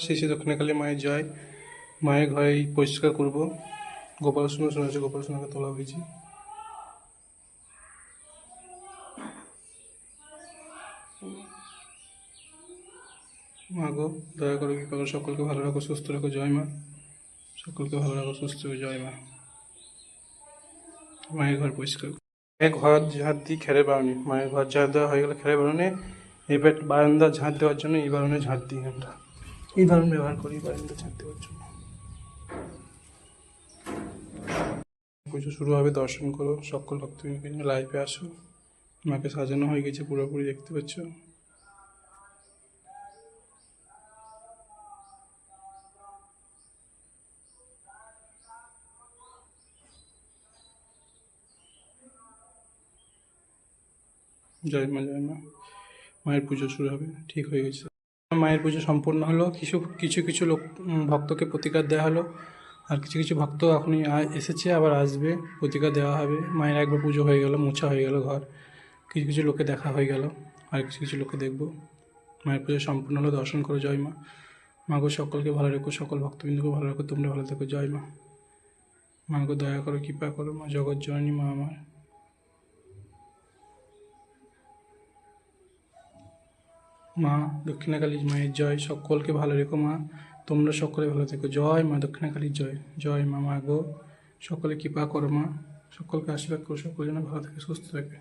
শেষে দক্ষিণাকালী মায়ের জয়। মায়ের ঘরে পরিষ্কার করবো। গোপাল সোনা শোনা আছে, গোপাল সোনাকে তোলা হয়েছে। মা গো, দয়া করে কৃপা করে সকলকে ভালো রাখো, সুস্থ রাখো। জয় মা। সকলকে ভালো রাখো, সুস্থ রাখো। জয় মা। মায়ের ঘর পরিষ্কার মায়ের ঘর ঝাঁট দিই, খেরে বাড়ানি। মায়ের ঘর ঝাঁট দেওয়া হয়ে গেলে খেরে বাড়ানে। এবার বারান্দা ঝাঁট দেওয়ার জন্য এই বারান্দা ঝাঁট দিই আমরা। এই বারান্দা ব্যবহার করি বারান্দা ঝাঁট দেওয়ার জন্য। পুজো শুরু হবে, দর্শন করো। সকল ভক্তবৃন্দ লাইভে আসো। মাকে সাজানো হয়ে গেছে পুরোপুরি, দেখতে পাচ্ছ। জয় মা, জয় মা। মায়ের পুজো শুরু হবে, ঠিক হয়ে গেছে। মায়ের পুজো সম্পূর্ণ হলো। কিছু কিছু কিছু লোক ভক্তকে প্রতিকার দেওয়া হলো, আর কিছু কিছু ভক্ত এখনই এসেছে, আবার আসবে, প্রতিকার দেওয়া হবে। মায়ের একবার পুজো হয়ে গেল, মোছা হয়ে গেল ঘর। কিছু কিছু লোকে দেখা হয়ে গেল, আর কিছু কিছু লোকে দেখবো। মায়ের পুজো সম্পূর্ণ হলো, দর্শন করো। জয় মা। মাগো সকলকে ভালো রেখো, সকল ভক্তবৃন্দকে ভালো রাখো, তোমরা ভালো থেকো। জয় মা। মাগো দয়া করো, কৃপা করো। মা জগৎ জননী, মা আমার। মা দক্ষিণাকালী মায়ের জয়। সকলকে ভালো রেখো মা, তোমরা সকলে ভালো থেকো। জয় মা দক্ষিণাকালীর জয়। জয় মা। মা গো সকলে কৃপা করো মা, সকলকে আশীর্বাদ করো, সকল যেন ভালো থাকে, সুস্থ থাকে।